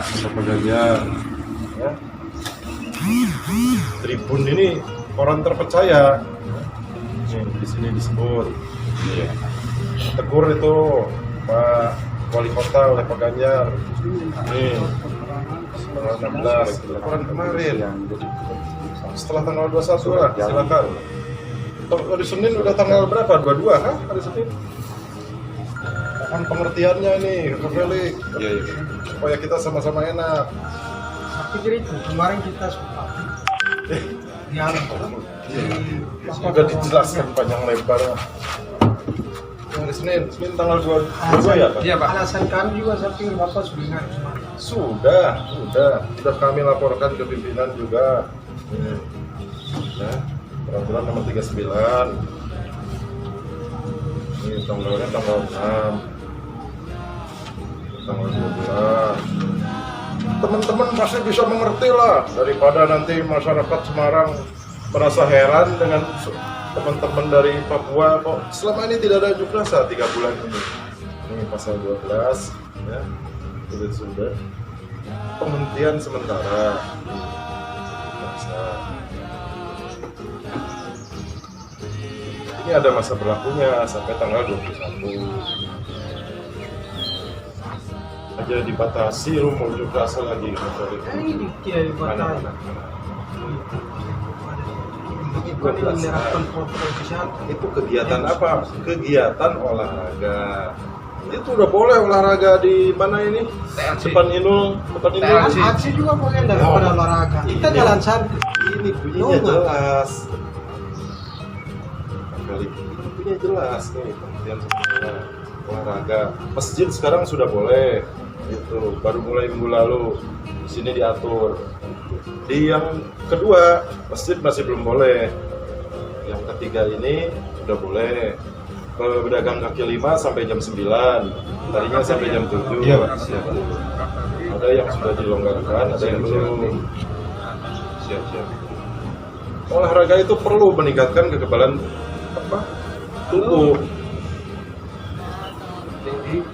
Masa Ganjar. Ya. Tribun ini koran terpercaya. Di sini disebut. Ya. Tegur itu Pak Wali Kota oleh Pak Ganjar. Nih, tanggal 16, laporan kemarin. Setelah tanggal 21 lah, silakan. Hari Senin udah tanggal berapa? 22 kan? Hari Senin. Mohon pengertiannya nih, Pak Felix. Ya, supaya kita sama-sama enak. Tapi jadi itu kemarin kita sempat yang sudah dijelaskan panjang lebar. Hari Senin tanggal 22 ya Pak? Iya Pak. Alasan kami juga saya pikir Bapak sudah ingat kemarin. Sudah kami laporkan ke pimpinan juga. Ya, peraturan nomor 39. Ini tanggalnya tanggal 6. Tanggal 12. Teman-teman pasti bisa mengerti lah, daripada nanti masyarakat Semarang merasa heran dengan teman-teman dari Papua kok selama ini tidak ada unjuk rasa 3 bulan ini. Ini pasal 12 ya, sudah penghentian sementara. Ini ada masa berlakunya sampai tanggal 21. Aja dibatasi, lu mau unjuk rasa lagi. Ini dia dibatasi. Itu kegiatan apa? Kegiatan olahraga. Itu udah boleh olahraga di mana ini? Depan Inul. Aksi juga boleh daripada olahraga. Kita jalan santai. Ini bunyinya jelas. Kali ini bunyinya jelas nih, pengertian sebenarnya olahraga. Masjid sekarang sudah boleh. Itu baru mulai minggu lalu. Di sini diatur. Di yang kedua, masjid masih belum boleh. Yang ketiga ini sudah boleh. Pedagang kaki 5 sampai jam 9. Tadinya sampai jam 7. Iya, siap. Ada yang sudah dilonggarkan, ada yang belum. Siap. Olahraga itu perlu meningkatkan kekebalan tubuh.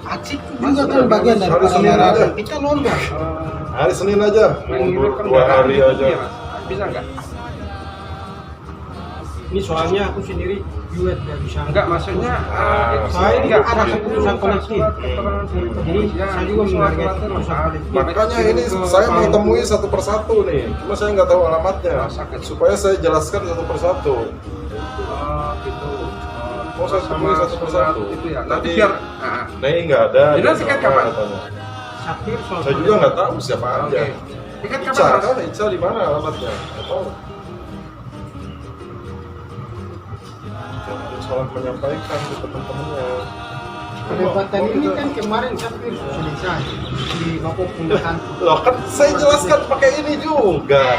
Aksi juga kan bagian dari olahraga. Kita lomba. Hari Senin aja, mundur 2 hari aja. Bisa nggak? Ini soalnya aku sendiri juga tidak bisa. Enggak, maksudnya saya ini ada keputusan kolektif. Jadi saya juga menghargai keputusan kolektif. Makanya ini saya mau temui satu persatu nih, cuma saya nggak tahu alamatnya. Supaya saya jelaskan satu persatu. Gitu. Mau saya temui satu persatu. Itu ya. Tadi Biar Nih nggak ada. Jadi tiket kapan? Sakir soal Saya juga nggak tahu siapa aja. tiket Ica kapan? kan? Ica di mana alamatnya? Nggak tahu. Jangan salah menyampaikan ke teman-temannya. perdebatan ini kan kemarin Sakir selesai di Bapak Pundakan. Loh kan saya jelaskan pakai ini juga.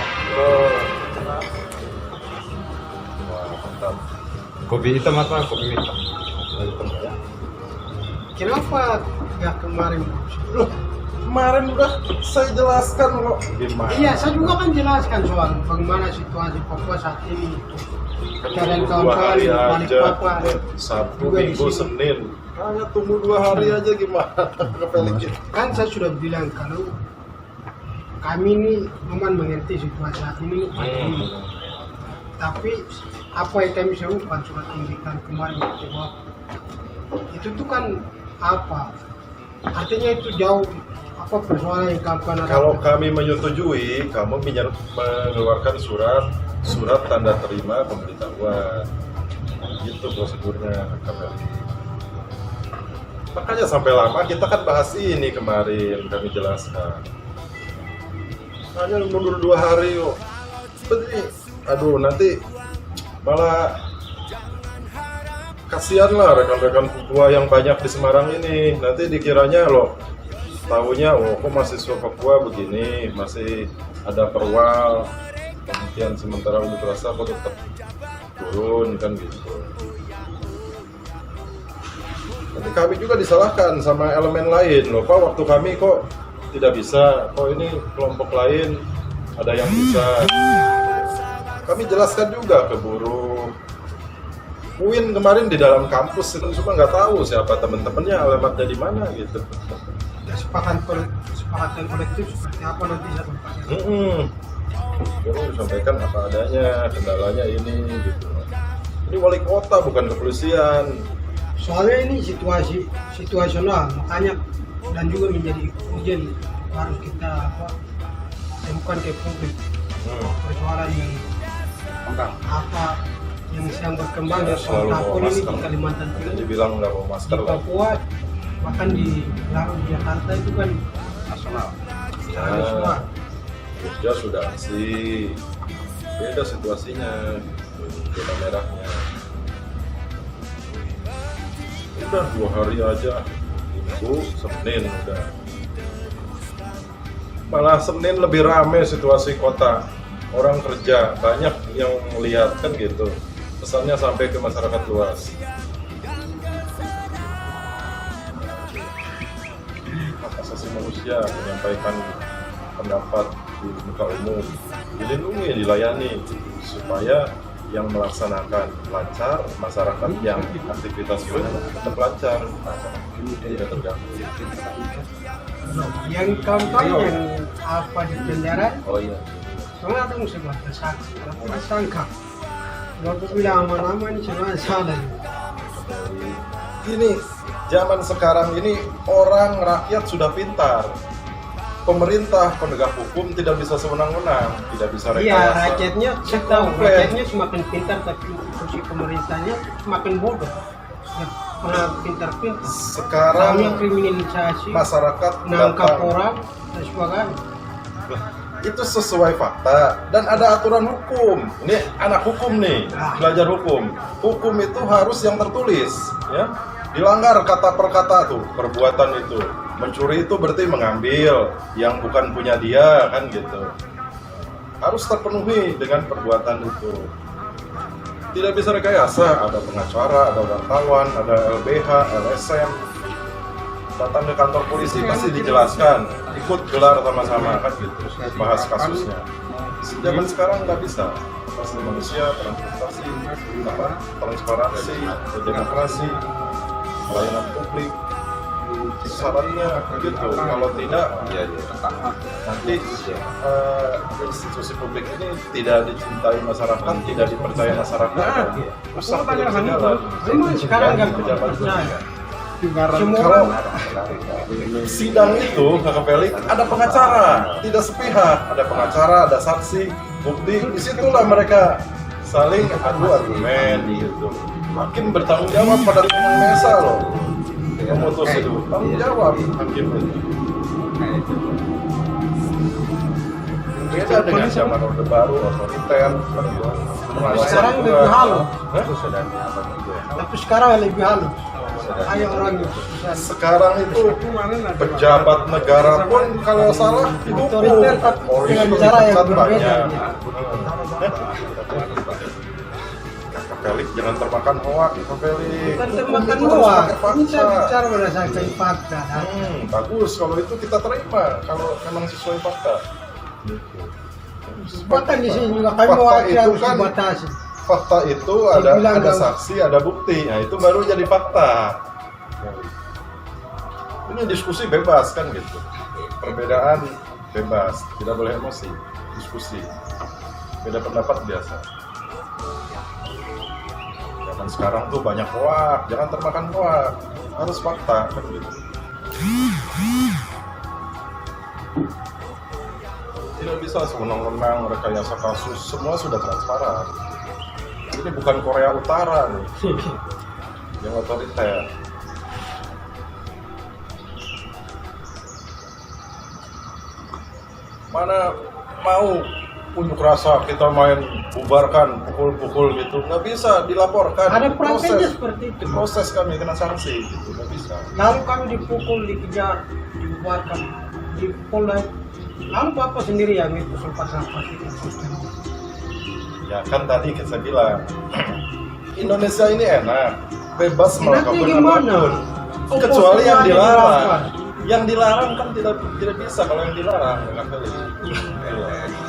Wah, mantap. Kopi hitam apa kopi hitam? Ya. Kenapa ya kemarin? Loh, kemarin udah saya jelaskan kok. Gimana? Iya, saya juga kan jelaskan soal bagaimana situasi Papua saat ini. Keadaan kawan-kawan di balik Papua. Sabtu, juga di Minggu, sini. Senin. Hanya tunggu 2 hari aja gimana? Kepelikin. Kan saya sudah bilang kalau kami ini memang mengerti situasi saat ini. Tapi apa yang kami serukan surat tindikan kemarin ke Bapak, itu tuh kan apa? Artinya itu jauh apa persoalan yang kapan ada. Kalau kami menyetujui, kamu mengeluarkan surat tanda terima pemberitahuan. Gitu prosedurnya, KPLI. Makanya sampai lama kita kan bahas ini kemarin kami jelaskan. Hanya mundur 2 hari kok. Jadi, aduh nanti malah kasihan lah rekan-rekan Papua yang banyak di Semarang ini. Nanti dikiranya loh, tahunya kok mahasiswa Papua begini, masih ada perwal, penghentian sementara unjuk rasa kok tetap turun kan gitu. Nanti kami juga disalahkan sama elemen lain loh, Pak, waktu kami kok tidak bisa, kok ini kelompok lain ada yang bisa. Kami jelaskan juga ke buruh. UIN kemarin di dalam kampus itu cuma nggak tahu siapa teman-temannya, alamatnya di mana gitu. Kesepakatan kesepakatan kolektif seperti apa nanti saya tempatnya. Memang disampaikan apa adanya, kendalanya ini gitu. Ini wali kota bukan kepolisian. Soalnya ini situasional, makanya dan juga menjadi urgent harus kita temukan ke publik persoalan yang apa yang sedang berkembang Ya, di soal selalu bawa takut ini di masker. Kalimantan Tadi Timur, dibilang nggak bawa di masker lah. Papua, bahkan di Jakarta itu kan Nasional. ada semua. Jogja sudah sih beda situasinya, zona merahnya. Udah 2 hari aja, Minggu, Senin udah. Malah Senin lebih rame situasi kota. Orang kerja banyak yang melihat kan gitu. Pesannya sampai ke masyarakat luas. Hak asasi manusia menyampaikan pendapat di muka umum dilindungi, dilayani supaya yang melaksanakan lancar, masyarakat yang aktivitasnya tetap lancar, tidak terganggu. Yang kampanye yang apa di penjara, Oh iya. soalnya ada sebatas saksi, tapi tersangka. Kalau aku bilang aman-aman ini semua salah. Ini zaman sekarang ini orang rakyat sudah pintar. Pemerintah penegak hukum tidak bisa sewenang-wenang, tidak bisa rekayasa. Iya, rakyatnya saya tahu, Komplain. rakyatnya semakin pintar tapi institusi pemerintahnya semakin bodoh. Ya, pernah pintar-pintar. Sekarang Tahunya kriminalisasi, masyarakat nangkap datang. orang dan sebagainya. Itu sesuai fakta dan ada aturan hukum. Ini anak hukum nih, belajar hukum. Hukum itu harus yang tertulis, ya. Dilanggar kata per kata tuh perbuatan itu. Mencuri itu berarti mengambil yang bukan punya dia, kan gitu. Harus terpenuhi dengan perbuatan itu. Tidak bisa rekayasa, ada pengacara, ada wartawan, ada LBH, LSM. Datang ke kantor polisi pasti dijelaskan, ikut gelar sama-sama kan gitu, bahas kasusnya. Zaman sekarang nggak bisa. Asasi manusia, transportasi, transparansi, demokrasi, pelayanan publik, syaratnya gitu. Kalau tidak, nanti institusi publik ini tidak dicintai masyarakat, tidak dipercaya masyarakat, rusak terus jalan. Memang sekarang nggak Pejabat percaya. Semua kalau sidang itu Kakak Felix ada pengacara, tidak sepihak, ada pengacara, ada saksi, bukti, disitulah mereka saling adu argumen gitu. Hakim bertanggung jawab pada mesa loh, memutus itu tanggung jawab hakim itu. Beda dengan zaman Orde Baru, otoriter, Sekarang lebih halus. Hah? Tapi sekarang lebih halus. Ayo orang itu. Sekarang itu pejabat negara pun kalau salah dihukum. Otoriter tapi dengan cara yang Kan berbeda. banyak. Kakak Felix jangan termakan hoak, Kakak Felix. Bukan termakan Itu harus doang. pakai fakta. Ini saya bicara berdasarkan fakta. Bagus kalau itu kita terima kalau memang sesuai fakta. Bahkan di sini juga kami Fakta mewakili itu harus kan- dibatasi. Fakta itu ada Dibilang ada dong. saksi, ada bukti. Nah, itu baru jadi fakta. Ini diskusi bebas kan gitu. Perbedaan bebas, tidak boleh emosi. Diskusi. Beda pendapat biasa. Zaman sekarang tuh banyak hoak, jangan termakan hoak. Harus fakta kan gitu. Tidak bisa sewenang-wenang rekayasa kasus, semua sudah transparan. Ini bukan Korea Utara nih, yang otoriter. Mana mau unjuk rasa kita main bubarkan, pukul-pukul gitu, nggak bisa dilaporkan. Ada prakteknya Diproses. seperti itu. Diproses kami kena sanksi, gitu nggak bisa. Lalu kami dipukul, dikejar, dibubarkan, dipukul lagi. Lalu Bapak sendiri yang itu sempat sampai itu. Ya kan tadi saya bilang Indonesia ini enak, bebas melakukan Enaknya gimana? apapun, kecuali yang Oposisi dilarang. dilarang. Yang dilarang kan tidak bisa kalau yang dilarang. Kak Felix. Yang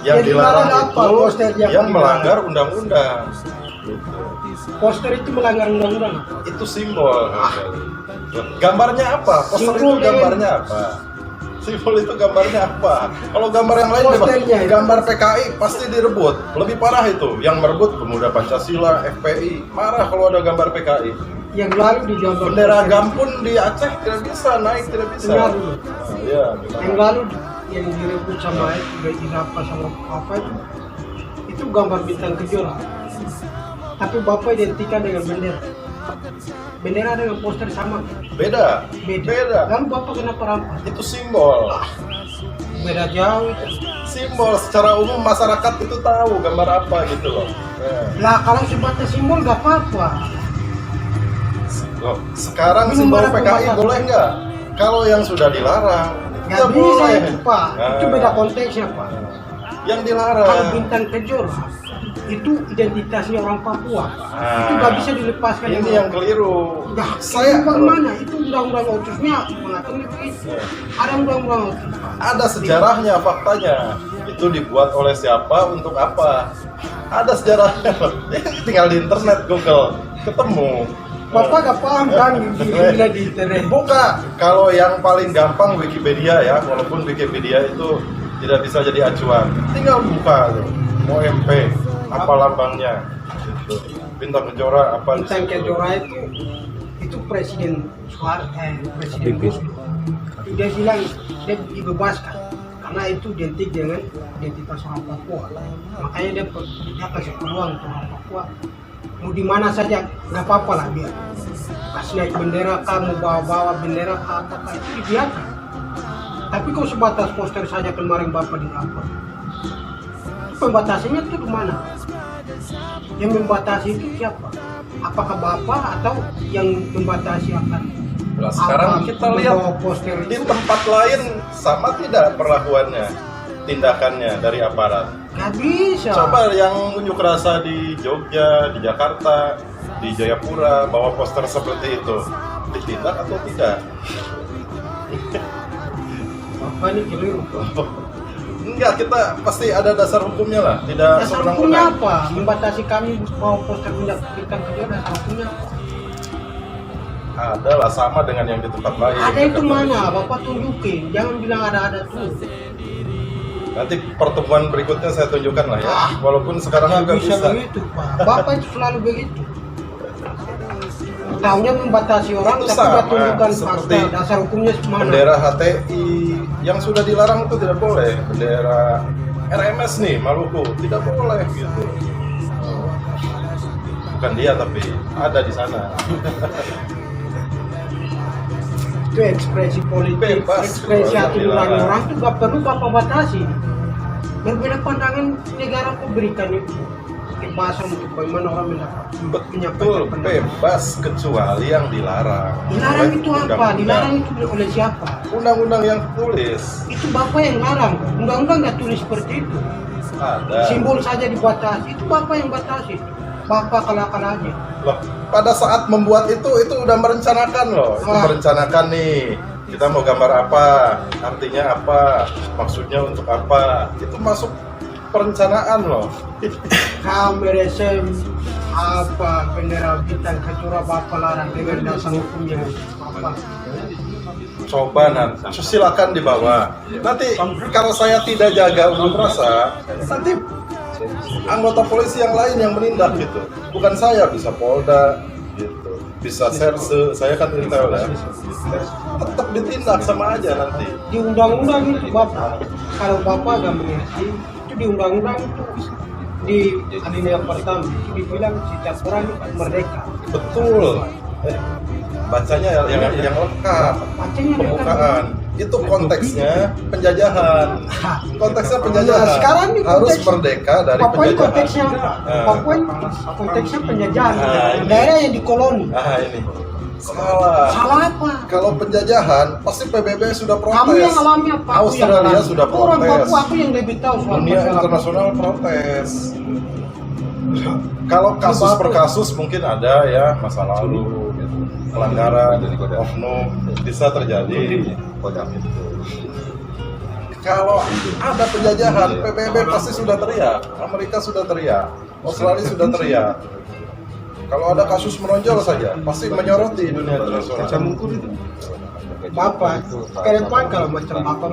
Yang dilarang dilarang apa? itu Poster yang yang dilarang. melanggar undang-undang. Poster itu melanggar undang-undang. Itu simbol. Kak Felix. Gambarnya apa? Poster itu Simbol gambarnya apa? Simbol itu gambarnya apa? Kalau gambar yang lain Posternya itu. gambar PKI pasti direbut. Lebih parah itu, yang merebut Pemuda Pancasila, FPI. Marah kalau ada gambar PKI. Yang lalu di gambar Bendera poster. GAM pun di Aceh tidak bisa naik, tidak bisa. Benar, dulu. Nah, iya, Yang gimana? lalu yang direbut sama itu apa sama apa itu gambar bintang kejora. Tapi bapak identikan dengan bendera. Bendera dengan poster sama. Beda. Beda. Lalu bapak kenapa rampas? Itu simbol. Beda jauh itu. Simbol secara umum masyarakat itu tahu gambar apa gitu loh. Nah. Lah kalau sebatas simbol gak apa-apa. Loh, sekarang Ini simbol mana PKI pembatasan? boleh nggak? Kalau yang sudah dilarang, Gak nggak bisa boleh. itu pak. Itu Nah, beda konteksnya pak. yang Kalau dilarang. bintang kejora itu identitasnya orang Papua. Nah, Itu gak bisa dilepaskan. Ini dari yang orang. keliru. Nah, Saya bagaimana? Itu undang-undang otsusnya mengatakan begitu. Ada undang-undang otsus. ada sejarahnya, faktanya. Itu dibuat oleh siapa, untuk apa? Ada sejarahnya. Tinggal di internet, Google, ketemu. Bapak gak paham kan di internet. Buka. Kalau yang paling gampang Wikipedia ya, walaupun Wikipedia itu tidak bisa jadi acuan. Tinggal buka tuh. Mau MP, apa lambangnya? Gitu. Bintang Kejora apa? di Bintang situ. Kejora itu Presiden Soeharto, Presiden Gus Dur. Dia bilang dia dibebaskan karena itu identik dengan identitas orang Papua. Makanya dia kasih peluang untuk orang Papua. Mau di mana saja nggak apa-apa lah dia. Kasih naik bendera, kamu bawa-bawa bendera apa itu dibiarkan. Tapi kalau sebatas poster saja kemarin bapak dilapor. Pembatasannya itu di mana? Yang membatasi itu siapa? Apakah bapak atau yang membatasi akan? Nah, sekarang apa, kita lihat membawa poster di itu? tempat lain sama tidak perlakuannya, tindakannya dari aparat. Nggak bisa. Coba yang unjuk rasa di Jogja, di Jakarta, di Jayapura, bawa poster seperti itu, ditindak atau tidak? Bapak ini keliru. Enggak, kita pasti ada dasar hukumnya lah, tidak Dasar hukumnya sewenang-wenang. apa? Membatasi kami bawa poster bintang kejora, dasar hukumnya apa? Ada lah, sama dengan yang di tempat lain. Ada itu mana? Bapak tunjukin. Jangan bilang ada tuh. Nanti pertemuan berikutnya saya tunjukkan lah ya. Ah, Walaupun sekarang Nggak juga bisa bisa. begitu, Pak. Bapak itu selalu begitu. Tahunya membatasi orang, Itu tapi sama, nggak tunjukkan seperti fakta. Dasar hukumnya mana? Bendera HTI yang sudah dilarang itu tidak boleh. Bendera RMS nih, Maluku, tidak boleh gitu. Bukan dia tapi ada di sana. Itu ekspresi politik, Bebas, ekspresi kalau hati yang nurani dilarang. orang itu nggak perlu bapak batasi. Berbeda pandangan negara kok berikan itu kebebasan untuk bagaimana orang Betul, menyampaikan pendapat. bebas kecuali yang dilarang. Dilarang Oleh itu apa? undang-undang. Dilarang itu oleh siapa? Undang-undang yang tulis Itu bapak yang larang. Undang-undang nggak tulis seperti itu. ada. Simbol saja dibatasi. Itu bapak yang batasi. Bapak kalah-kalah aja. Loh, pada saat membuat itu udah merencanakan loh. Itu Wah. merencanakan nih. Kita mau gambar apa? Artinya apa? Maksudnya untuk apa? Itu masuk perencanaan loh. Kamera SM apa bendera bintang kejora bapak larang dengan dasar hukumnya apa? Coba nanti silakan dibawa. Nanti kalau saya tidak jaga unjuk rasa, nanti anggota polisi yang lain yang menindak gitu. Bukan saya, bisa Polda gitu. Bisa Serse, saya kan intel ya. Tetap ditindak sama aja nanti. Di undang-undang itu bapak, kalau bapak nggak mengerti, itu di undang-undang itu di alinea pertama itu dibilang setiap orang itu merdeka. Betul. Bacanya yang lengkap. Bacanya Pembukaan. Itu konteksnya penjajahan. Konteksnya penjajahan. Nah, sekarang ini harus konteks- merdeka dari Papua ini konteksnya, penjajahan. Papua ini konteksnya penjajahan, Nah, ini. daerah yang dikoloni. Nah, ini. Salah. Salah apa? Kalau penjajahan pasti PBB sudah protes. Kamu yang alami apa? Aku yang Australia alami. sudah Orang protes. Papua aku yang lebih tahu soal Dunia masalah. internasional protes. Kalau kasus per kasus mungkin ada ya masa lalu gitu. Pelanggaran oknum bisa terjadi. Kalau ada penjajahan, PBB pasti sudah teriak, Amerika sudah teriak, Australia sudah teriak. Kalau ada kasus menonjol saja, pasti menyoroti dunia internasional. Bapak ke depan kalau macam Bapak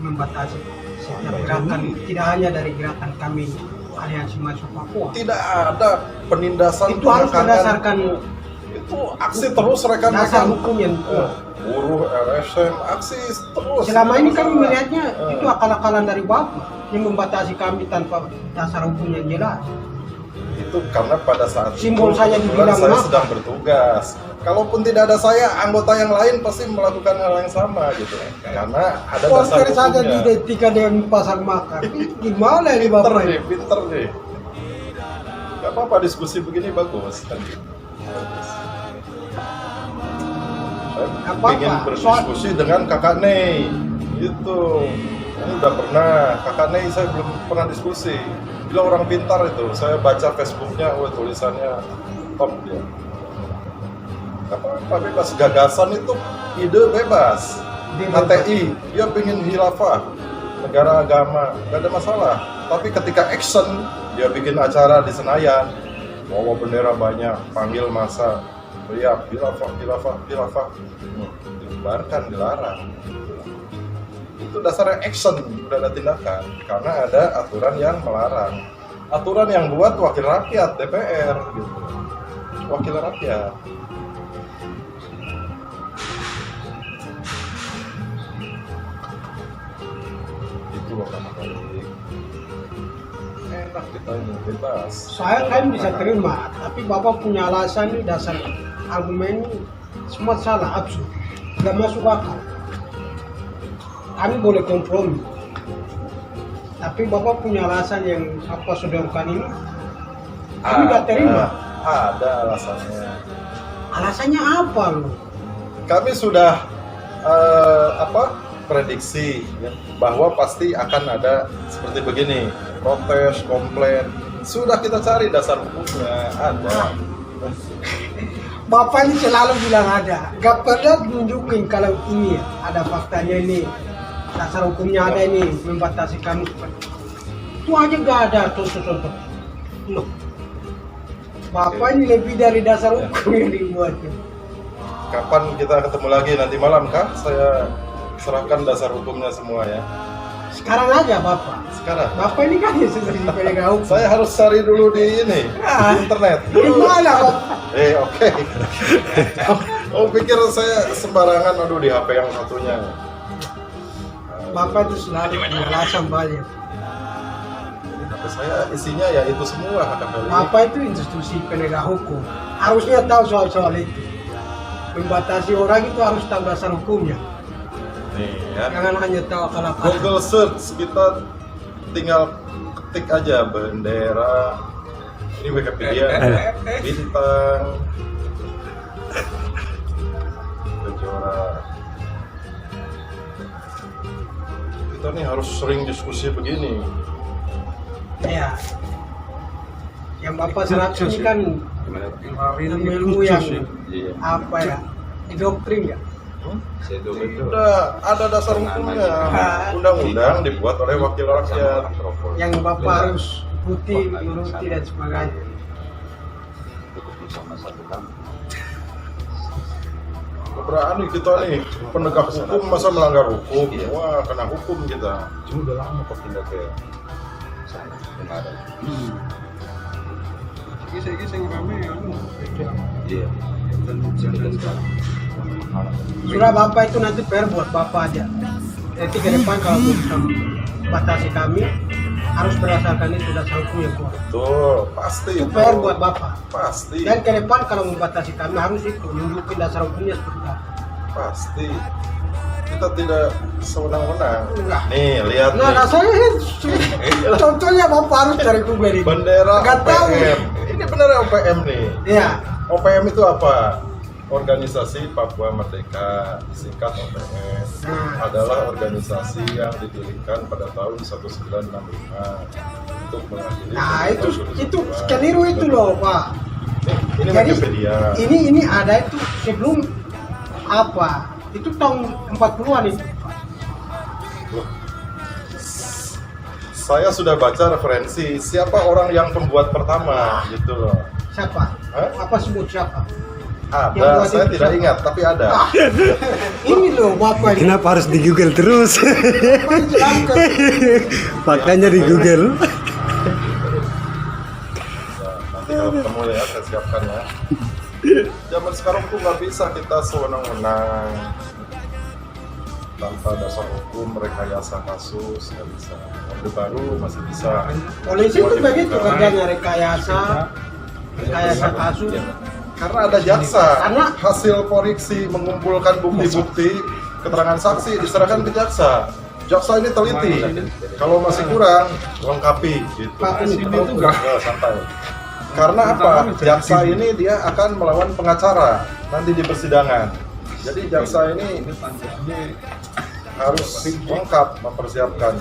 membatasi setiap gerakan, tidak hanya dari gerakan kami Aliansi Mahasiswa Papua. Tidak ada penindasan, Itu harus penekanan. berdasarkan Itu aksi terus rekan-rekan. dasar hukum yang kuat. Buruh, LSM, aksi terus. Selama ini kami melihatnya itu akal-akalan dari Bapak yang membatasi kami tanpa dasar hukum yang jelas. Itu karena pada saat Simbol itu, saya kebetulan dibilang saya makar. sedang bertugas. Kalaupun tidak ada saya, anggota yang lain pasti melakukan hal yang sama gitu. Karena ada dasar Poster saja hukumnya. diidentikan dengan pasar makar. Gimana ini Pinter Bapak nih, ini? pinter nih. Gak apa-apa, diskusi begini bagus. Bagus. Saya Apa-apa, ingin berdiskusi dengan kakak Nei. Gitu. Ini udah pernah. Kakak Nei saya belum pernah diskusi. Dia orang pintar itu. Saya baca Facebooknya, tulisannya top dia. Gak apa-apa, bebas. Gagasan itu ide bebas. HTI, dia pengen hilafah, negara agama, gak ada masalah. Tapi ketika action, dia bikin acara di Senayan, bawa bendera banyak, panggil massa, teriak hilafah, hilafah, hilafah, dibubarkan, dilarang. Itu dasarnya action, udah ada tindakan, karena ada aturan yang melarang. Aturan yang buat wakil rakyat, DPR, gitu. Wakil rakyat. Itu loh kakak balik. Enak kita ini, bebas. Saya kan bisa terima, tapi Bapak punya alasan nih, dasar argumen ini semua salah, absurd, nggak masuk akal. Kami boleh kompromi, tapi Bapak punya alasan yang apa sodorkan ini, kami nggak terima. Ada alasannya. Alasannya apa loh? Kami sudah prediksi ya, bahwa pasti akan ada seperti begini, protes, komplain. Sudah kita cari dasar hukumnya, ada. Bapak ini selalu bilang ada, gak pernah tunjukin kalau ini ya, ada faktanya ini, dasar hukumnya ada ini, membatasi kami seperti itu aja gak ada contoh-contoh. Loh, Bapak ini lebih dari dasar hukum yang dibuat. Kapan kita ketemu lagi, nanti malam kah? Saya serahkan dasar hukumnya semua ya. Sekarang aja Bapak. Sekarang. Bapak ini kan ya seperti penegak hukum. Saya harus cari dulu di ini, di internet. Gimana Bapak? Oke. Oh pikir saya sembarangan, aduh di HP yang satunya. Bapak itu selalu punya alasan banyak. HP saya isinya ya itu semua kakak Feli. Bapak itu institusi penegak hukum, harusnya tahu soal-soal itu. Membatasi orang itu harus tahu dasar hukumnya. Nih ya. Jangan hanya tahu akal-akalan. Google search, kita tinggal ketik aja bendera. Ini Wikipedia, bintang, Kejora. Kita nih harus sering diskusi begini. Ya. Yang Bapak serap ini kan ilmu yang apa ya? Doktrin ya. Udah ada dasar hukumnya. Undang-undang dibuat oleh wakil rakyat. Yang Bapak harus ikuti, menuruti dan sebagainya. Berani kita nih penegak hukum masa melanggar hukum. Wah kena hukum kita. Cuma udah lama kok pindah ke sana kemarin. Kisah-kisah yang rame ya. Iya. Sudah Bapak itu nanti PR buat Bapak aja. Nanti ke depan kalau bisa batasi kami harus berdasarkan itu dasar hukum yang kuat. Tuh pasti Itu PR buat Bapak. Pasti. Dan ke depan kalau membatasi kami harus itu menunjukkan dasar hukumnya seperti apa. Pasti. Kita tidak sewenang-wenang. Enggak. Nih lihat Nah, nih. rasanya contohnya Bapak harus cari Google ini. Bendera Nggak tahu. OPM. Ini bendera OPM nih. Iya. OPM itu apa? Organisasi Papua Merdeka, singkat OPM, adalah organisasi yang didirikan pada tahun 1965 untuk mengakhiri. Nah, itu keliru itu loh, Pak. Ini Jadi Wikipedia. ini ada itu sebelum apa? Itu tahun 40-an itu. Loh. Saya sudah baca referensi siapa orang yang pembuat pertama gitu loh. Siapa? Hah? Apa sebut siapa? Yang Ada, buat saya itu tidak siapa? ingat, tapi ada. Ini loh Bapak ini. Kenapa harus di Google terus? Bapak jelaskan. Makanya di Google. Nanti kalau ketemu ya, saya siapkan ya. Zaman sekarang tuh nggak bisa kita sewenang-wenang tanpa dasar hukum, rekayasa kasus, nggak bisa. Orde Baru masih bisa. Polisi itu begitu kerjanya rekayasa kasus. Karena ada jaksa, Karena- hasil polisi mengumpulkan bukti-bukti, keterangan saksi diserahkan ke jaksa. Jaksa ini teliti, kalau masih kurang lengkapi gitu. Pak, ini Betul, juga. ya, santai. Karena apa? Jaksa ini dia akan melawan pengacara nanti di persidangan. Jadi jaksa ini harus lengkap mempersiapkan.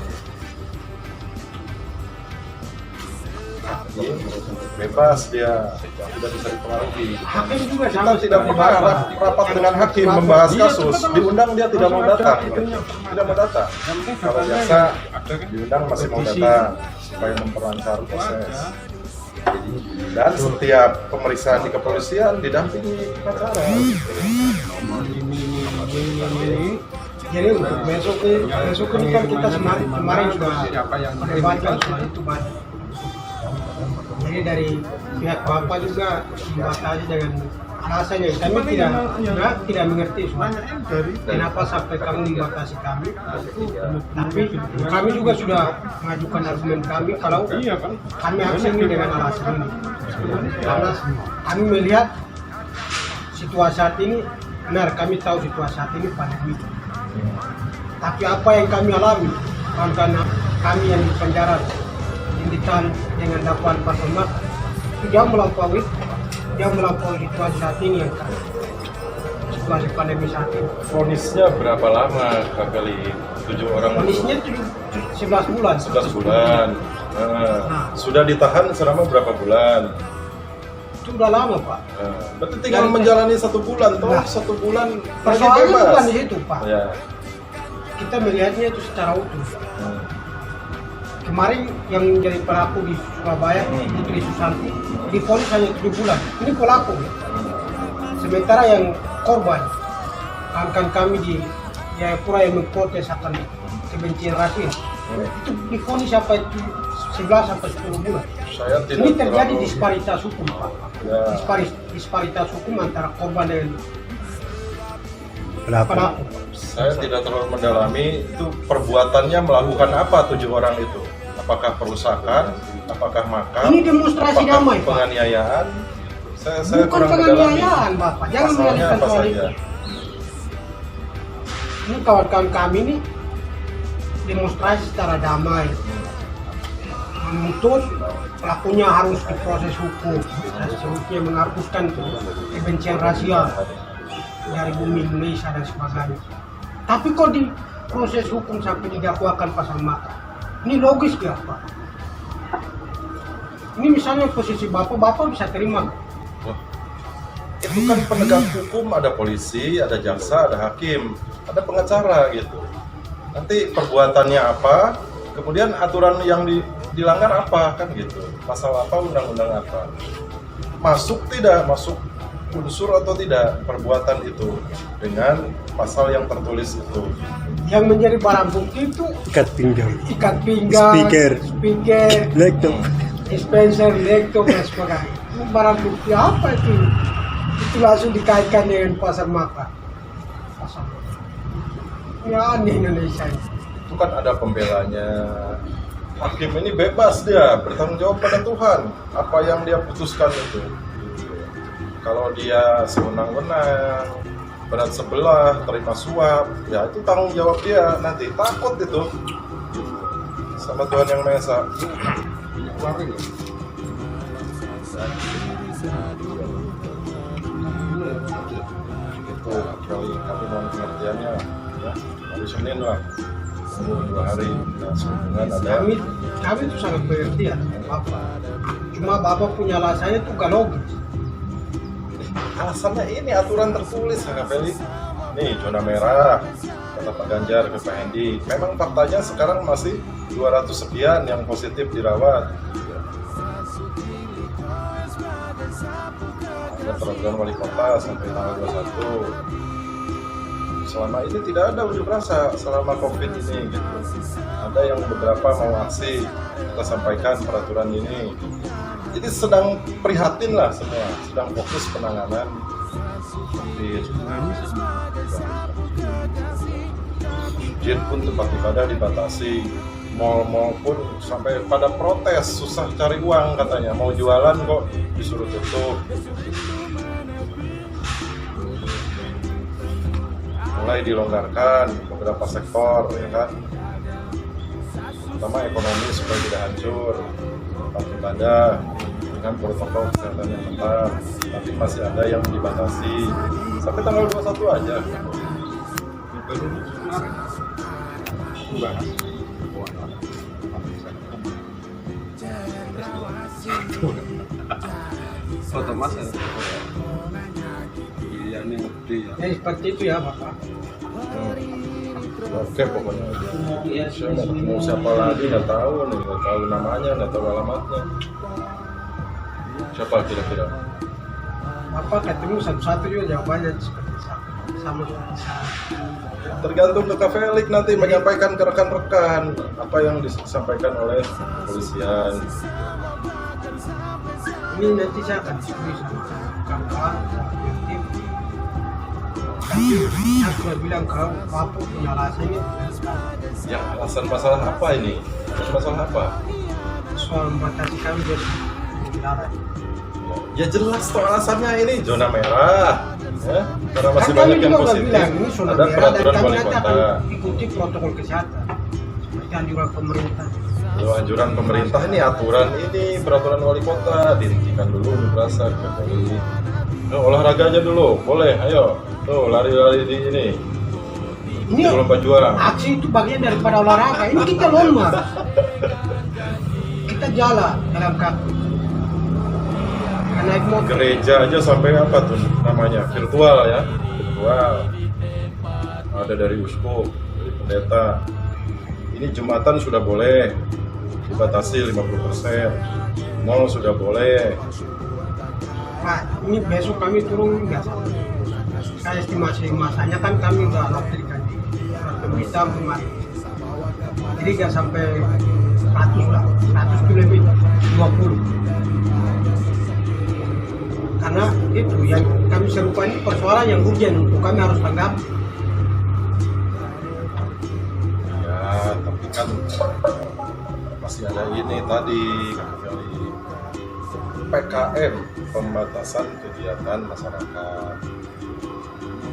Bebas dia, tidak bisa dipengaruhi. Hakim juga Kita sama tidak seperti pernah Bapak. rapat dengan hakim membahas kasus, diundang dia tidak mau datang, tidak mau datang. Kalau jaksa diundang masih mau datang supaya memperlancar proses. Dan setiap pemeriksaan di kepolisian didampingi pengacara. Jadi untuk besok ini kan kita kemarin sudah perdebatkan soal itu banyak. Jadi dari pihak Bapak juga membatasi dengan alasannya kami tidak mengerti soal kenapa sampai kamu membatasi kami. Tapi kami juga sudah mengajukan argumen kami kalau kami aksi ini dengan alasan ini. Karena kami melihat situasi saat ini, benar kami tahu situasi saat ini pandemi. Tapi apa yang kami alami, karena kami yang di penjara, yang ditahan dengan dakwaan pasal mata, itu jauh melampaui situasi saat ini yang situasi pandemi saat ini. Vonisnya berapa lama kali? 7 orang. Kondisinya 11 bulan. 11 bulan. Sudah ditahan selama berapa bulan? Itu udah lama Pak. Berarti tinggal menjalani 1 bulan, toh Nah, 1 bulan lagi Persoalannya bebas. bukan di situ Pak. Ya. Kita melihatnya itu secara utuh. Kemarin yang menjadi pelaku di Surabaya, Putri Susanti, divonis hanya 7 bulan. Ini pelaku. Sementara yang korban, rekan kami di Jayapura yang memprotes akan kebencian rasis, itu divonis sampai 11 sampai 10 bulan. Saya tidak Ini terjadi terlalu- disparitas hukum Pak. Ya. Disparitas hukum antara korban dan Kenapa? pelaku. Saya tidak terlalu mendalami itu perbuatannya melakukan apa 7 orang itu. Apakah perusakan, apakah makar, Ini demonstrasi apakah damai, Pak. penganiayaan? Saya Bukan kurang mendalami. penganiayaan Bapak, jangan Pasalnya mengalihkan apa soal saja? itu. Ini kawan-kawan kami ini demonstrasi secara damai, menuntut pelakunya harus diproses hukum, dan seterusnya menghapuskan kebencian rasial dari bumi Indonesia dan sebagainya. Tapi kok di proses hukum sampai didakwakan pasal makar? Ini logis ya Pak? Ini misalnya posisi Bapak bisa terima. Itu kan penegak hukum, ada polisi, ada jaksa, ada hakim, ada pengacara gitu. Nanti perbuatannya apa, kemudian aturan yang dilanggar apa kan gitu. Pasal apa, undang-undang apa. Masuk tidak, masuk unsur atau tidak perbuatan itu dengan pasal yang tertulis itu. Yang menjadi barang bukti itu Ikat pinggang. ikat pinggang, Speaker. Laptop. dispenser, laptop dan sebagainya. Itu barang bukti apa itu? Itu langsung dikaitkan dengan pasar makar. Pasar. Ya aneh Indonesia ini. Itu kan ada pembelanya. Hakim ini bebas dia, bertanggung jawab pada Tuhan. Apa yang dia putuskan itu. Kalau dia sewenang-wenang, berat sebelah, terima suap, ya itu tanggung jawab dia. Nanti takut itu sama Tuhan Yang Maha Esa. Itu kali kami mohon pengertiannya ya, hari Senin lah, 2 hari nah, sehubungan ada Kami itu sangat pengertian Bapak. Cuma Bapak punya alasannya itu gak logis. alasannya ini aturan tertulis Kak Feli. Nih zona merah kata Pak Ganjar ke Pak Hendi. Memang faktanya sekarang masih 200 sekian yang positif dirawat. dan peraturan wali kota sampai tanggal 21. Selama ini tidak ada unjuk rasa selama COVID ini gitu. Ada yang beberapa mau aksi, kita sampaikan peraturan ini. Jadi sedang prihatin lah semua, sedang fokus penanganan COVID. Masjid pun tempat ibadah dibatasi, mal-mal pun sampai pada protes, susah cari uang katanya, mau jualan kok disuruh tutup. Mulai dilonggarkan beberapa sektor, ya kan, terutama ekonomi supaya tidak hancur, tempat ibadah dengan protokol kesehatan yang ketat, tapi masih ada yang dibatasi sampai tanggal 21 aja. Foto mas ya. Iya nih gede ya. Ya seperti itu ya Bapak. Oke, pokoknya saya mau ketemu siapa lagi nggak tahu nih, nggak tahu namanya, nggak tahu alamatnya. Siapa kira-kira? Bapak ketemu satu-satu juga jawabannya seperti sama seperti saya. Tergantung ke Kak Felix nanti menyampaikan ke rekan-rekan apa yang disampaikan oleh kepolisian. Ini nanti saya akan diskusi sama kawan-kawan tim. Saya sudah bilang kalau Bapak punya alasannya Yang alasan masalah apa ini? Masalah apa? soal membatasi kami dari negara. Ya jelas tuh alasannya ini zona merah, ya, karena masih Kan banyak kami yang juga udah positif. bilang ini zona Ada merah dan peraturan kami wali nanti kota. akan ikuti protokol kesehatan seperti anjuran pemerintah. Kalau anjuran pemerintah ini aturan ini peraturan wali kota dihentikan dulu unjuk rasa kembali. Olahraga aja dulu, boleh, ayo. Tuh lari-lari di ini. Ini Di lomba juara. aksi itu bagian daripada olahraga. Ini kita lomba. Kita jalan dalam kaki. Kita naik motor. Gereja aja sampai apa tuh namanya? Virtual ya. Virtual. Ada dari uskup, dari pendeta. Ini Jumatan sudah boleh dibatasi 50%. Mall sudah boleh. Pak, ini besok kami turun enggak? Saya estimasi masanya kan kami udah laporkan di surat pemerintah kemarin. Jadi nggak sampai 100 lah, 100 itu lebih 20. Karena itu yang kami serukan ini persoalan yang urgent untuk kami harus tanggapi. Ya, tapi kan masih ada ini tadi PKM, pembatasan kegiatan masyarakat.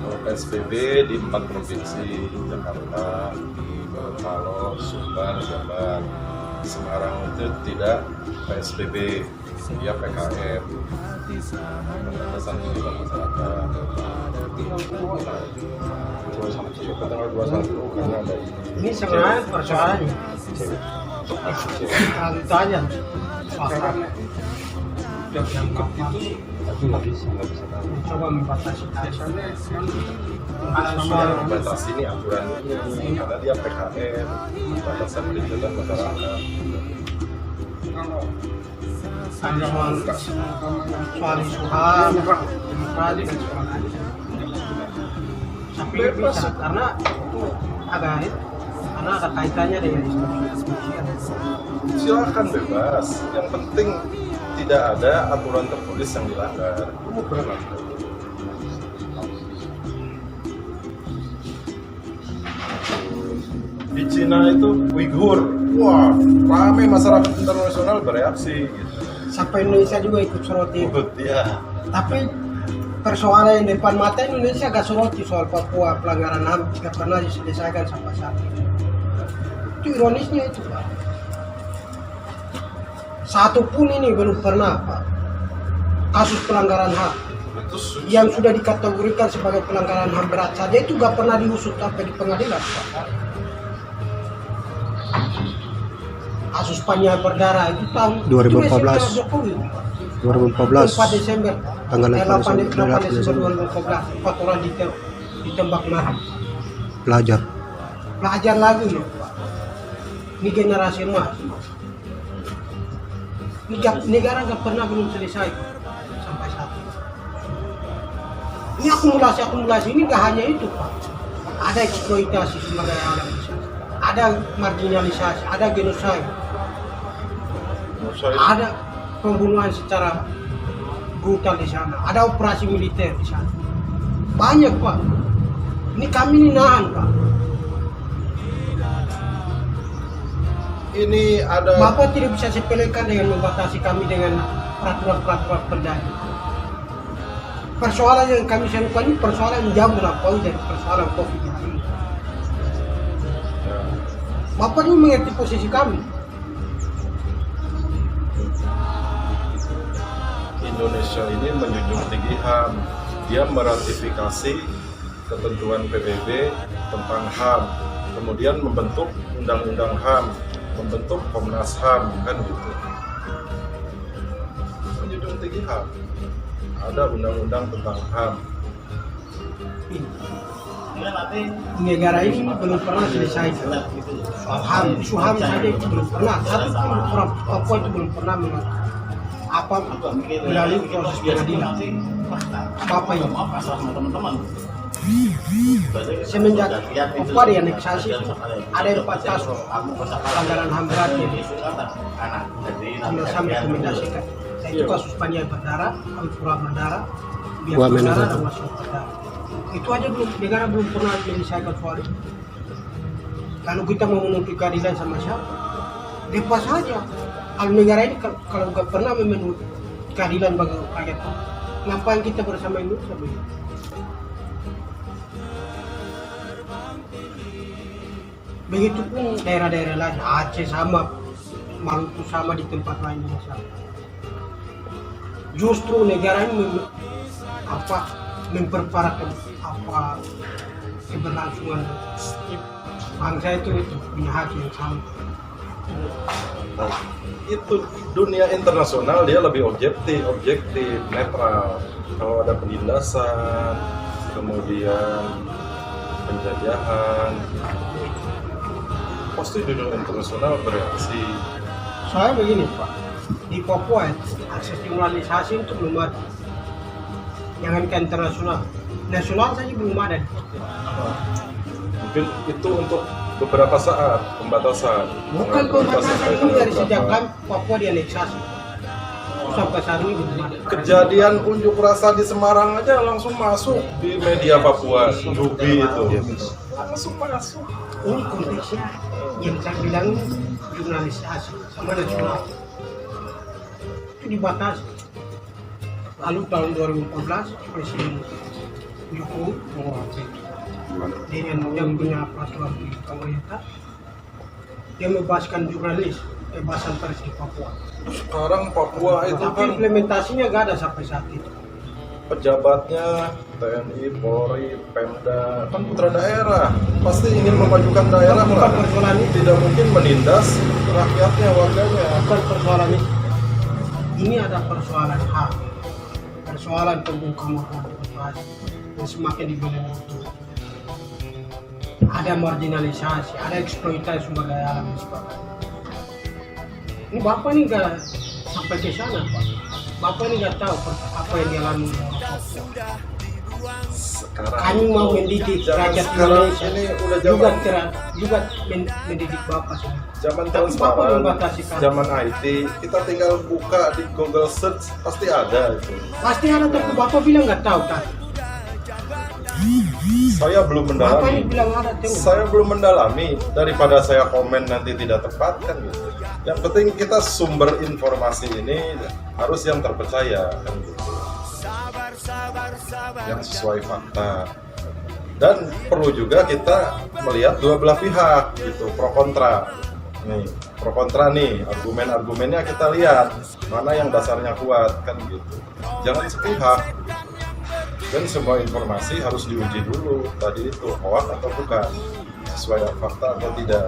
Kalau PSBB di 4 provinsi, Jakarta, Gorontalo, Sumbar, Jabar. Semarang itu tidak PSBB, dia PKM, pembatasan kegiatan masyarakat. Sampai tanggal 21 karena ada ini. Ini sebenarnya persoalannya. Kalau ditanya soal Yang dianggap itu tapi nggak bisa tahu. coba membatasi biasanya Soal membatasi ini aturan ini karena dia PKM, pembatasan kegiatan masyarakat. ada soal isu HAM, demokrasi dan sebagainya. Tapi bisa karena itu agak karena ada kaitannya dengan diskusi. Silakan bebas, yang penting tidak ada aturan tertulis yang dilanggar. Di Cina itu Uighur, wah ramai masyarakat internasional bereaksi. Gitu. Sampai Indonesia juga ikut soroti. Ya. Tapi persoalan yang di depan mata Indonesia agak soroti soal Papua, pelanggaran HAM tidak pernah diselesaikan sampai saat ini. Itu ironisnya itu Pak. Satu pun ini belum pernah Pak. Kasus pelanggaran HAM yang sudah dikategorikan sebagai pelanggaran HAM berat saja itu gak pernah diusut sampai di pengadilan Pak. Kasus Paniai Berdarah itu tahun 2014. itu Jokowi, 2014 4 Desember tanggal 8 8 Desember 2014 4 orang ditembak mati. Pelajar lagi loh Pak. Ini generasi emas. Ini negara gak pernah belum selesai sampai saat ini. Ini akumulasi ini gak hanya itu Pak. Ada eksploitasi sumber daya alam di sana. Ada marginalisasi, ada genocide, ada pembunuhan secara brutal di sana, ada operasi militer di sana. Banyak Pak. Ini kami ini nahan Pak. Ini ada Bapak tidak bisa sepelekan dengan membatasi kami dengan peraturan-peraturan perdana. Persoalan yang kami lakukan ini persoalan yang jauh melampaui dari persoalan COVID ini. Bapak ini mengerti posisi kami. Indonesia ini menjunjung tinggi HAM. Dia meratifikasi ketentuan PBB tentang HAM, kemudian membentuk undang-undang HAM, membentuk Komnas HAM, kan gitu. Menjunjung tinggi HAM. Ada undang-undang tentang HAM. Negara ini belum pernah selesai. Soal HAM, isu HAM saja itu belum pernah. Satu pun orang Papua itu belum pernah melalui proses pengadilan. Apa ini? Semenjak Papua dianeksasi ada 4 kasus pelanggaran HAM berat yang Komnas HAM rekomendasikan. Itu kasus Paniai Bandara, Alpura Bandara, Biak Bandara, dan Masuk Bandara. Itu aja negara belum pernah menyelesaikan soal itu. Kalau kita mau menuntut keadilan sama siapa, lepas saja. Kalau negara ini kalau nggak pernah memenuhi keadilan bagi rakyat, ngapain kita bersama Indonesia begitu? Begitupun daerah-daerah lain, Aceh sama, Maluku sama, di tempat lain juga sama. Justru negara ini memperparah keberlangsungan bangsa itu punya hak yang sama. Itu dunia internasional dia lebih objektif, netral. Kalau ada penindasan, kemudian penjajahan, pasti dunia internasional bereaksi. Soalnya begini Pak, di Papua itu akses kriminalisasi itu belum ada. Jangan ke internasional, nasional saja belum ada. Mungkin itu untuk beberapa saat pembatasan. Bukan pembatasan ini dari sejak kan Papua dianeksasi sampai saat ini belum ada. Kejadian unjuk rasa di Semarang aja langsung masuk di media Papua, Jubi itu. Langsung masuk. Ini konteksnya yang saya bilang jurnalisasi sama nasional itu dibatasi. Lalu tahun 2014 Presiden Jokowi dengan yang punya peraturan di pemerintah dia membebaskan jurnalis, kebebasan pers di Papua. Sekarang Papua itu Tapi kan implementasinya nggak ada sampai saat itu. pejabatnya TNI, Polri, Pemda, kan putra daerah, pasti ingin memajukan daerah lah. Persoalan itu Tidak mungkin menindas rakyatnya, warganya. bukan persoalan itu. Ini ada persoalan HAM, persoalan pembungkaman demokrasi yang semakin dibilang itu. Ada marginalisasi, ada eksploitasi sumber daya alam dan sebagainya. Ini Bapak ini nggak sampai ke sana Pak. Bapak ini nggak tahu apa yang dialami orang Papua. Sekarang Kami mau mendidik zaman rakyat sekarang Indonesia ini udah juga zaman juga mendidik Bapak sih. zaman Tapi Bapak transparan, membatasi kami. zaman IT, kita tinggal buka di Google Search pasti ada itu. Pasti ada, tapi Bapak bilang nggak tahu kan? Saya belum Bapak ini mendalami. bilang ada terus. Saya belum mendalami, daripada saya komen nanti tidak tepat kan gitu. Yang penting kita sumber informasi ini harus yang terpercaya kan gitu. Yang sesuai fakta. Dan perlu juga kita melihat dua belah pihak gitu, pro kontra. Nih, pro kontra nih, argumen-argumennya kita lihat mana yang dasarnya kuat kan gitu. Jangan sepihak. Dan semua informasi harus diuji dulu, tadi itu hoax atau bukan, sesuai fakta atau tidak,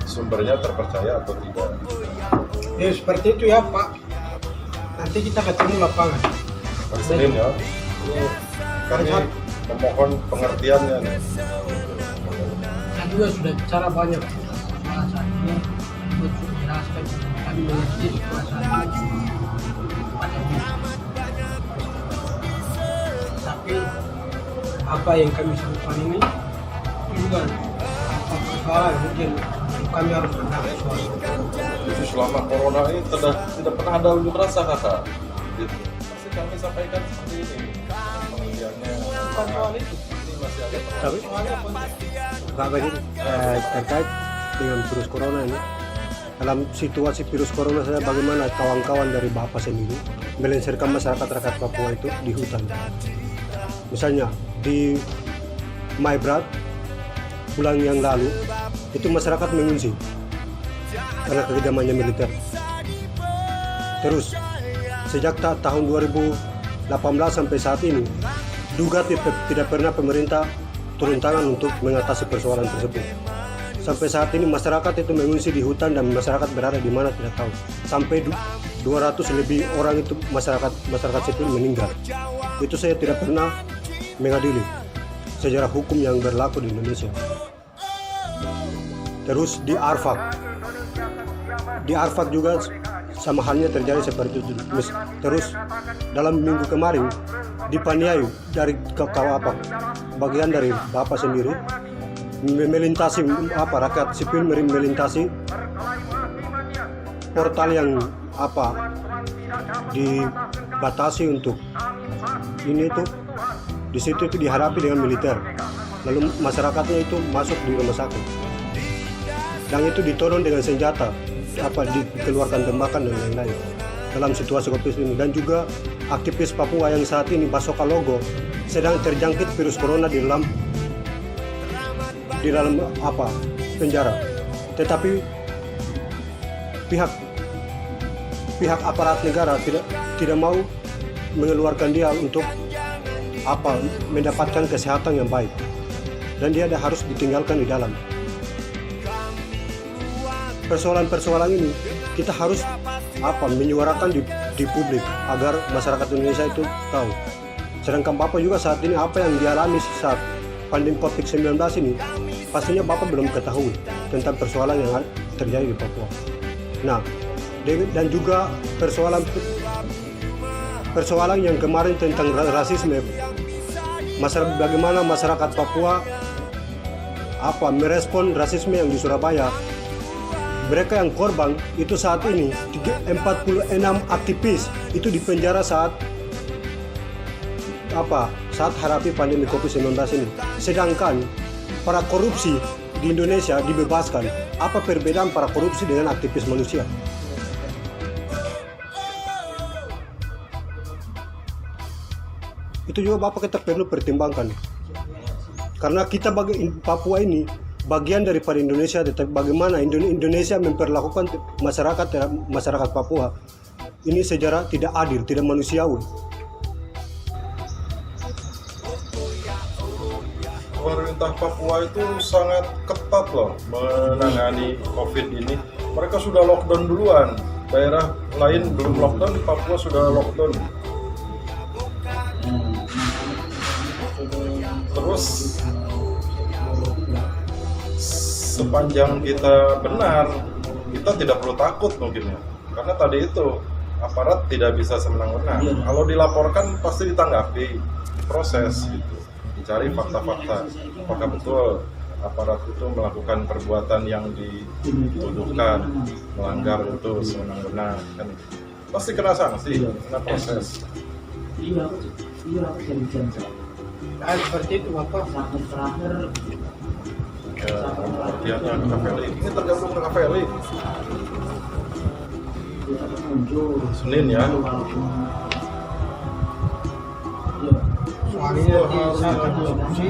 sumbernya terpercaya atau tidak. Ya seperti itu ya Pak. Nanti kita ketemu lapangan. Hari Senin ya, kami memohon pengertiannya nih. Saya juga sudah bicara banyak masalah saat ini untuk menjelaskan kami mengerti perasaan ini pada diri. Tapi apa yang kami sebutkan ini itu juga apa persoalan mungkin kami harus menangani soal itu. Itu selama corona ini tidak pernah ada unjuk rasa kakak. Gitu. Pasti kami sampaikan seperti ini. Pengertiannya bukan soal itu. Ini masih ada Tapi Pak Bedi, terkait dengan virus corona ini, dalam situasi virus corona saya bagaimana kawan-kawan dari Bapak sendiri melengsarkan masyarakat rakyat Papua itu di hutan. Misalnya di Maibrat bulan yang lalu itu masyarakat mengungsi karena kekejamannya militer. Terus sejak tahun 2018 sampai saat ini duga tidak pernah pemerintah turun tangan untuk mengatasi persoalan tersebut. Sampai saat ini masyarakat itu mengungsi di hutan dan masyarakat berada di mana tidak tahu. Sampai 200 lebih orang itu masyarakat sipil meninggal. Itu saya tidak pernah mengadili sejarah hukum yang berlaku di Indonesia. Terus di Arfak juga sama halnya terjadi seperti itu. Terus dalam minggu kemarin di Paniayu dari bagian dari Bapak sendiri melintasi rakyat sipil melintasi portal yang dibatasi untuk ini itu di situ itu dihadapi dengan militer, lalu masyarakatnya itu masuk di rumah sakit dan itu ditodong dengan senjata dikeluarkan tembakan dan lain-lain dalam situasi COVID ini. Dan juga aktivis Papua yang saat ini Basoka Logo sedang terjangkit virus corona di dalam penjara, tetapi pihak aparat negara tidak mau mengeluarkan dia untuk mendapatkan kesehatan yang baik, dan dia harus ditinggalkan di dalam. Persoalan-persoalan ini kita harus menyuarakan di publik agar masyarakat Indonesia itu tahu. Sedangkan Bapak juga saat ini apa yang dialami saat pandemi COVID-19 ini, pastinya Bapak belum ketahui tentang persoalan yang terjadi di Papua. Nah, dan juga persoalan yang kemarin tentang rasisme, bagaimana masyarakat Papua merespon rasisme yang di Surabaya. Mereka yang korban itu saat ini 46 aktivis itu dipenjara saat hadapi pandemi COVID-19 ini. Sedangkan para korupsi di Indonesia dibebaskan. Apa perbedaan para korupsi dengan aktivis manusia? Itu juga Bapak kita perlu pertimbangkan. Karena kita Papua ini bagian daripada Indonesia, tetapi bagaimana Indonesia memperlakukan masyarakat Papua ini secara tidak adil, tidak manusiawi. Pemerintah Papua itu sangat ketat loh menangani COVID ini. Mereka sudah lockdown duluan. Daerah lain belum lockdown, di Papua sudah lockdown. Terus sepanjang kita benar, kita tidak perlu takut mungkin ya. Karena tadi itu aparat tidak bisa semenang-menang. Kalau dilaporkan pasti ditanggapi, proses gitu. Dicari fakta-fakta. Apakah betul aparat itu melakukan perbuatan yang dituduhkan, melanggar itu semenang-menang kan. Pasti kena sanksi, kena proses. Seperti itu Bapak. Ya, artiannya Kakak ini tergantung Kakak Feli. Senin ya. Soalnya bisa berdiskusi.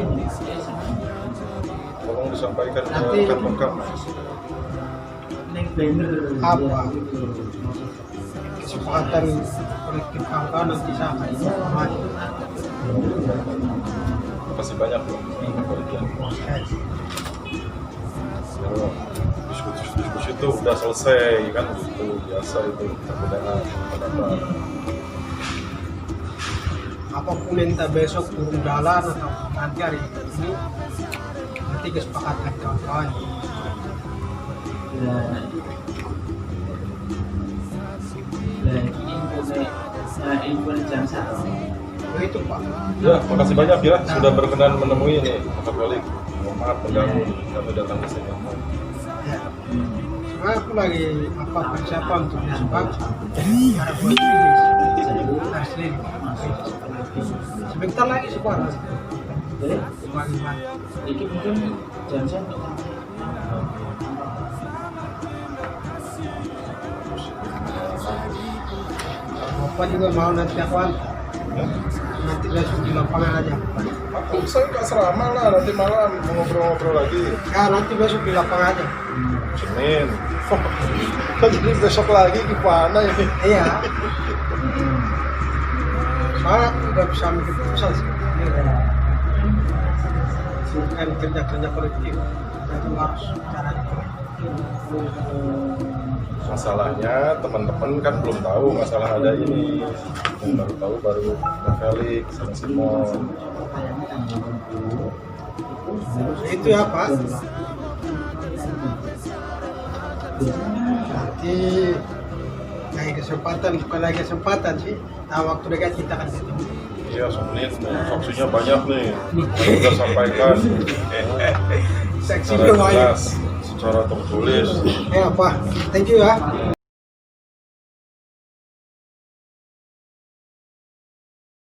Tolong disampaikan ke kantor kesepakatan kolektif kawan nanti saya akan informasi. Terima kasih banyak loh. Diskusi itu udah selesai kan, itu biasa itu perbedaan pendapat. Apapun entah besok turun jalan atau nanti hari ini, nanti kesepakatan kawan-kawan. Info jam 1 Begitu Pak. Ya, makasih banyak ya sudah berkenan menemui ini Pak Felix. Mohon maaf mengganggu kami datang ke sini. Ya. Sekarang aku lagi persiapan untuk besok pagi. Ada buat rilis. Harus rilis. Sebentar lagi sekolah. Pagi-pagi. Iki mungkin jangan Bapak juga mau nanti aku antar. Nanti besok di lapangan aja. Aku saya nggak serama lah nanti malam mau ngobrol-ngobrol lagi. Ya nanti besok di lapangan aja. Senin. Jadi besok lagi gimana ini? Iya. Soalnya aku udah bisa ambil keputusan sih. Kan kerja kolektif. Jadi harus caranya Masalahnya teman-teman kan belum tahu masalah ada ini. Yang baru tahu baru Pak Felix sama Simon. itu ya Pak. Nanti lagi kesempatan, bukan lagi kesempatan sih. Nah, waktu dekat kita akan ketemu. Iya, Senin saksinya banyak nih. Saya udah sampaikan Saksi secara banyak. jelas, secara tertulis. Ya Pak, thank you ya.